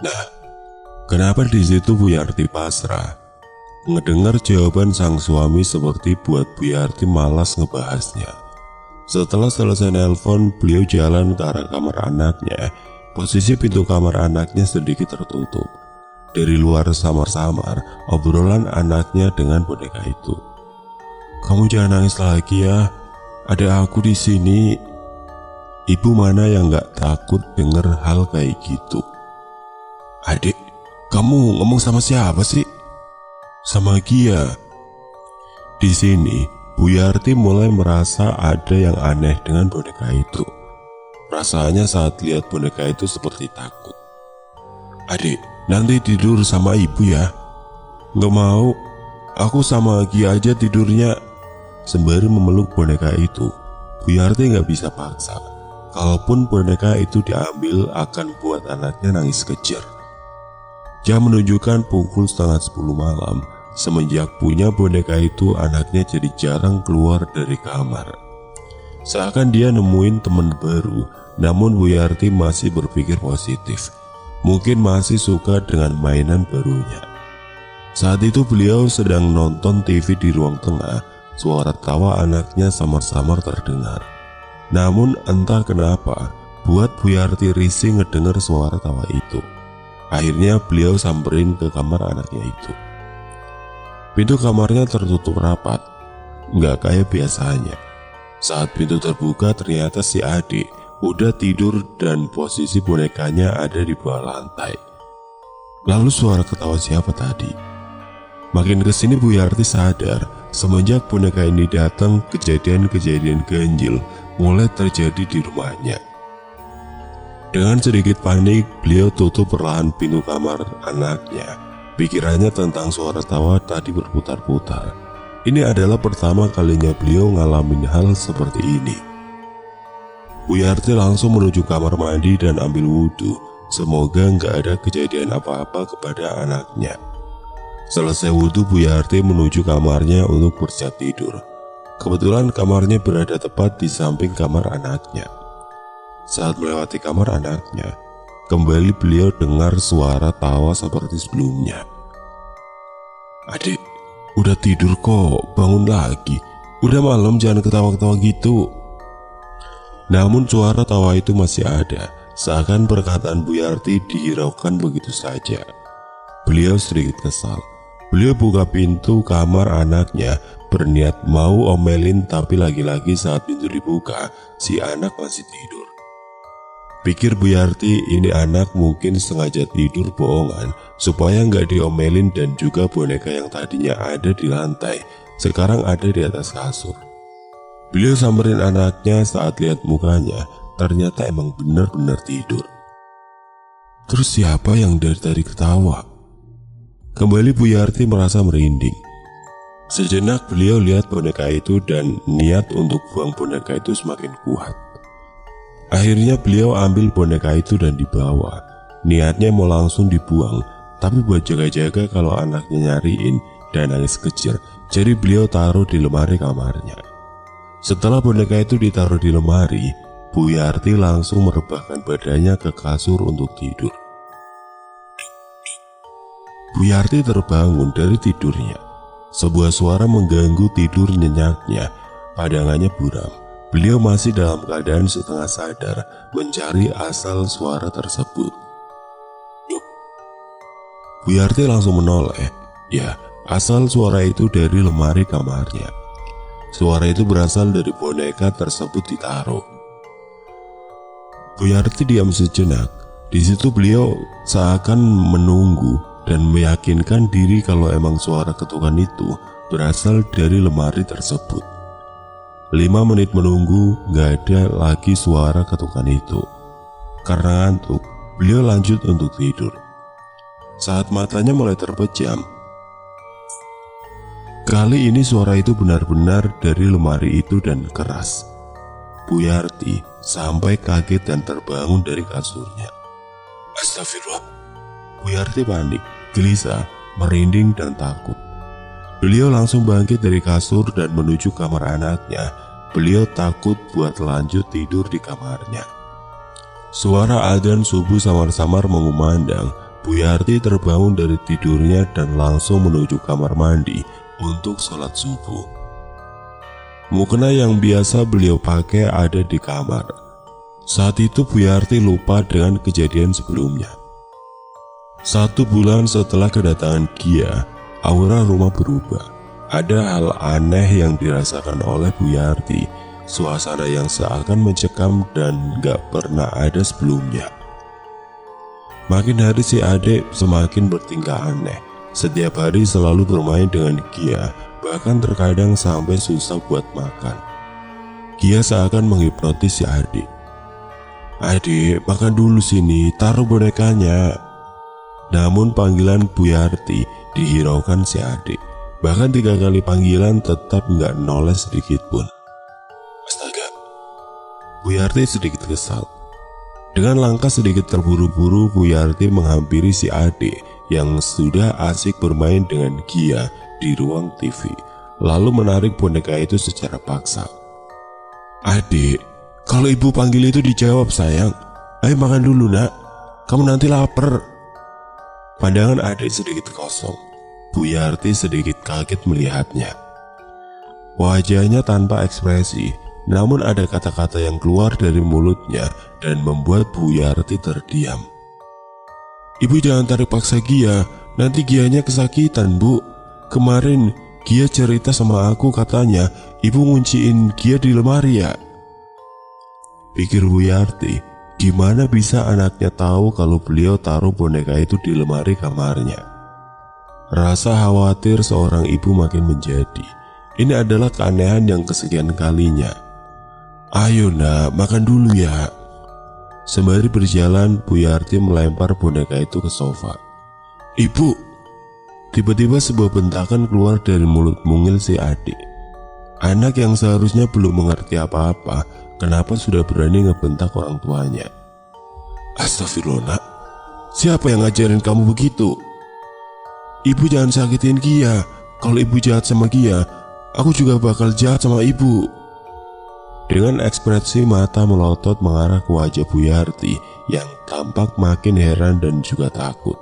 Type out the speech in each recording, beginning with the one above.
Nah, kenapa di situ Bu Yarti pasrah? Ngedengar jawaban sang suami seperti buat Bu Yarti malas ngebahasnya. Setelah selesai nelpon, beliau jalan ke arah kamar anaknya. Posisi pintu kamar anaknya sedikit tertutup. Dari luar samar-samar obrolan anaknya dengan boneka itu. "Kamu jangan nangis lagi ya, ada aku di sini." Ibu mana yang gak takut denger hal kayak gitu? "Adik, kamu ngomong sama siapa sih?" "Sama Gia." Di sini Bu Yarti mulai merasa ada yang aneh dengan boneka itu. Perasaannya saat lihat boneka itu seperti takut. "Adik, nanti tidur sama ibu ya." "Nggak mau, aku sama Gia aja tidurnya." Sembari memeluk boneka itu, Bu Yarti nggak bisa paksa. Kalaupun boneka itu diambil akan buat anaknya nangis kejer. Jam menunjukkan pukul 9:30 malam. Semenjak punya boneka itu, anaknya jadi jarang keluar dari kamar. Seakan dia nemuin teman baru, namun Bu Yarti masih berpikir positif. Mungkin masih suka dengan mainan barunya. Saat itu beliau sedang nonton TV di ruang tengah. Suara tawa anaknya samar-samar terdengar. Namun entah kenapa buat Bu Yarti risih ngedengar suara tawa itu. Akhirnya beliau samperin ke kamar anaknya itu. Pintu kamarnya tertutup rapat, nggak kayak biasanya. Saat pintu terbuka, ternyata si adik udah tidur dan posisi bonekanya ada di bawah lantai. Lalu suara ketawa siapa tadi? Makin kesini Bu Yarti sadar, semenjak boneka ini datang, kejadian-kejadian ganjil mulai terjadi di rumahnya. Dengan sedikit panik, beliau tutup perlahan pintu kamar anaknya. Pikirannya tentang suara tawa tadi berputar-putar. Ini adalah pertama kalinya beliau ngalamin hal seperti ini. Bu Yarti langsung menuju kamar mandi dan ambil wudhu. Semoga nggak ada kejadian apa-apa kepada anaknya. Selesai wudhu, Bu Yarti menuju kamarnya untuk bersiap tidur. Kebetulan kamarnya berada tepat di samping kamar anaknya. Saat melewati kamar anaknya, kembali beliau dengar suara tawa seperti sebelumnya. "Adik, udah tidur kok, bangun lagi. Udah malam, jangan ketawa-ketawa gitu." Namun suara tawa itu masih ada, seakan perkataan Bu Yarti dihiraukan begitu saja. Beliau sedikit kesal. Beliau buka pintu kamar anaknya, berniat mau omelin, tapi lagi-lagi saat pintu dibuka, si anak masih tidur. Pikir Bu Yarti ini anak mungkin sengaja tidur bohongan supaya nggak diomelin, dan juga boneka yang tadinya ada di lantai sekarang ada di atas kasur. Beliau samperin anaknya. Saat lihat mukanya, ternyata emang benar-benar tidur. Terus siapa yang dari tadi ketawa? Kembali Bu Yarti merasa merinding. Sejenak beliau lihat boneka itu dan niat untuk buang boneka itu semakin kuat. Akhirnya beliau ambil boneka itu dan dibawa. Niatnya mau langsung dibuang, tapi buat jaga-jaga kalau anaknya nyariin dan nangis kejer, jadi beliau taruh di lemari kamarnya. Setelah boneka itu ditaruh di lemari, Bu Yarti langsung merebahkan badannya ke kasur untuk tidur. Bu Yarti terbangun dari tidurnya. Sebuah suara mengganggu tidur nyenyaknya. Pandangannya buram. Beliau masih dalam keadaan setengah sadar, mencari asal suara tersebut. Duh. Bu Yarti langsung menoleh. Ya, asal suara itu dari lemari kamarnya. Suara itu berasal dari boneka tersebut ditaruh. Bu Yarti diam sejenak. Di situ beliau seakan menunggu dan meyakinkan diri kalau emang suara ketukan itu berasal dari lemari tersebut. 5 menit menunggu, gak ada lagi suara ketukan itu. Karena ngantuk, beliau lanjut untuk tidur. Saat matanya mulai terpejam, kali ini suara itu benar-benar dari lemari itu dan keras. Bu Yarti sampai kaget dan terbangun dari kasurnya. Astagfirullah. Bu Yarti panik, gelisah, merinding dan takut. Beliau langsung bangkit dari kasur dan menuju kamar anaknya. Beliau takut buat lanjut tidur di kamarnya. Suara adzan subuh samar-samar mengumandang. Bu Yarti terbangun dari tidurnya dan langsung menuju kamar mandi untuk sholat subuh. Mukena yang biasa beliau pakai ada di kamar. Saat itu Bu Yarti lupa dengan kejadian sebelumnya. 1 bulan setelah kedatangan Gia, aura rumah berubah. Ada hal aneh yang dirasakan oleh Bu Yarti, suasana yang seakan mencekam dan gak pernah ada sebelumnya. Makin hari si adik semakin bertingkah aneh. Setiap hari selalu bermain dengan Gia, bahkan terkadang sampai susah buat makan. Gia seakan menghipnotis si adik. "Adik, makan dulu sini, taruh bonekanya." Namun panggilan Bu Yarti dihiraukan si adik. Bahkan 3 kali panggilan tetap gak noleh sedikit pun. Astaga, Bu Yarti sedikit kesal. Dengan langkah sedikit terburu-buru, Bu Yarti menghampiri si adik yang sudah asik bermain dengan Gia di ruang TV, lalu menarik boneka itu secara paksa. "Adik, kalau ibu panggil itu dijawab sayang. Ayo makan dulu nak, kamu nanti lapar." Pandangan adik sedikit kosong. Bu Yarti sedikit kaget melihatnya. Wajahnya tanpa ekspresi, namun ada kata-kata yang keluar dari mulutnya dan membuat Bu Yarti terdiam. "Ibu jangan tarik paksa Gia, nanti Gianya kesakitan Bu. Kemarin Gia cerita sama aku katanya ibu ngunciin Gia di lemari ya." Pikir Bu Yarti, gimana bisa anaknya tahu kalau beliau taruh boneka itu di lemari kamarnya. Rasa khawatir seorang ibu makin menjadi. Ini adalah keanehan yang kesekian kalinya. "Ayo nak, makan dulu ya." Sembari berjalan, Bu Yarti melempar boneka itu ke sofa. "Ibu!" Tiba-tiba sebuah bentakan keluar dari mulut mungil si adik. Anak yang seharusnya belum mengerti apa-apa, kenapa sudah berani ngebentak orang tuanya? "Astagfirullah nak, siapa yang ngajarin kamu begitu?" "Ibu jangan sakitin Gia. Kalau ibu jahat sama Gia, aku juga bakal jahat sama ibu." Dengan ekspresi mata melotot mengarah ke wajah Bu Yarti yang tampak makin heran dan juga takut.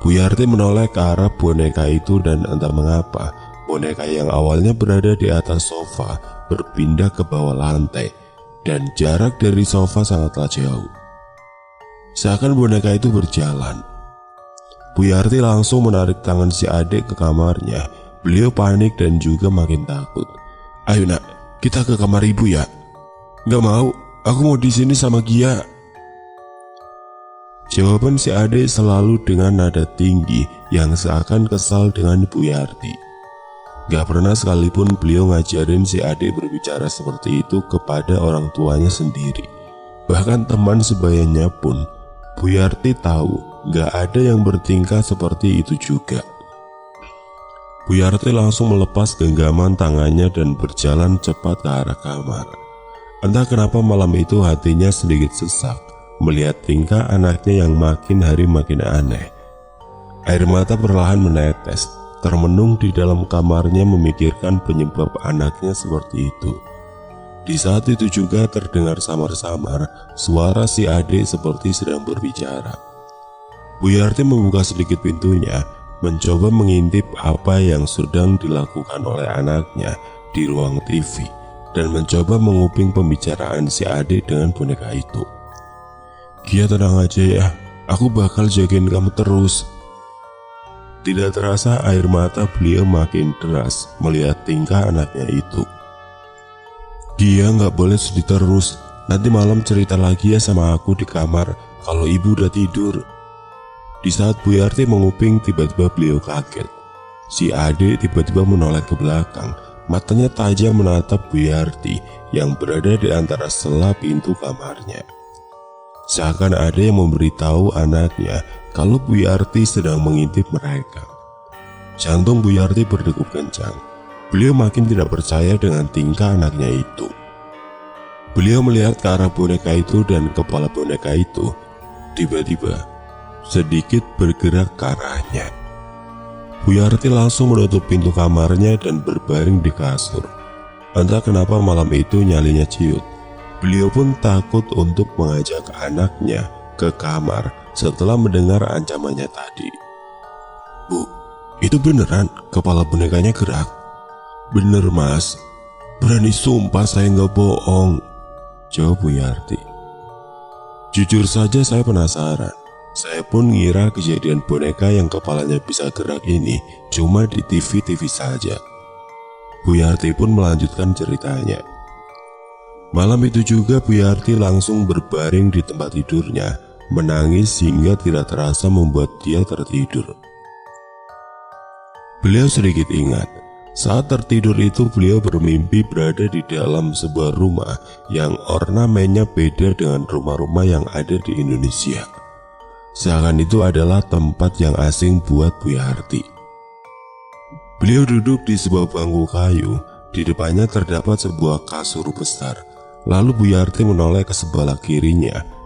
Bu Yarti menoleh ke arah boneka itu dan entah mengapa, boneka yang awalnya berada di atas sofa berpindah ke bawah lantai dan jarak dari sofa sangatlah jauh. Seakan boneka itu berjalan. Bu Yarti langsung menarik tangan si adik ke kamarnya. Beliau panik dan juga makin takut. "Ayo nak, kita ke kamar ibu ya." "Gak mau, aku mau di sini sama Gia." Jawaban si adik selalu dengan nada tinggi yang seakan kesal dengan Bu Yarti. Gak pernah sekalipun beliau ngajarin si adik berbicara seperti itu kepada orang tuanya sendiri. Bahkan teman sebayanya pun Bu Yarti tahu gak ada yang bertingkah seperti itu juga. Bu Yarti langsung melepas genggaman tangannya dan berjalan cepat ke arah kamar. Entah kenapa malam itu hatinya sedikit sesak melihat tingkah anaknya yang makin hari makin aneh. Air mata perlahan menetes, termenung di dalam kamarnya memikirkan penyebab anaknya seperti itu. Di saat itu juga terdengar samar-samar suara si adik seperti sedang berbicara. Bu Yarti membuka sedikit pintunya, mencoba mengintip apa yang sedang dilakukan oleh anaknya di ruang TV dan mencoba menguping pembicaraan si adik dengan boneka itu. "Gia tenang aja ya, aku bakal jagain kamu terus." Tidak terasa air mata beliau makin deras melihat tingkah anaknya itu. "Gia gak boleh sedih terus, nanti malam cerita lagi ya sama aku di kamar kalau ibu udah tidur." Di saat Bu Yarti menguping, tiba-tiba beliau kaget. Si adik tiba-tiba menoleh ke belakang, matanya tajam menatap Bu Yarti yang berada di antara sela pintu kamarnya. Seakan ada yang memberitahu anaknya kalau Bu Yarti sedang mengintip mereka. Jantung Bu Yarti berdegup kencang. Beliau makin tidak percaya dengan tingkah anaknya itu. Beliau melihat ke arah boneka itu dan kepala boneka itu tiba-tiba sedikit bergerak ke arahnya. Bu Yarti langsung menutup pintu kamarnya dan berbaring di kasur. Entah kenapa malam itu nyalinya ciut. Beliau pun takut untuk mengajak anaknya ke kamar setelah mendengar ancamannya tadi. "Bu, itu beneran kepala bonekanya gerak?" "Bener Mas, berani sumpah saya nggak bohong," jawab Bu Yarti. "Jujur saja saya penasaran. Saya pun ngira kejadian boneka yang kepalanya bisa gerak ini cuma di TV-TV saja." Bu Yarti pun melanjutkan ceritanya. Malam itu juga Bu Yarti langsung berbaring di tempat tidurnya, menangis hingga tidak terasa membuat dia tertidur. Beliau sedikit ingat, saat tertidur itu beliau bermimpi berada di dalam sebuah rumah yang ornamennya beda dengan rumah-rumah yang ada di Indonesia. Seakan itu adalah tempat yang asing buat Bu Yarti. Beliau duduk di sebuah bangku kayu, di depannya terdapat sebuah kasur besar. Lalu Bu Yarti menoleh ke sebelah kirinya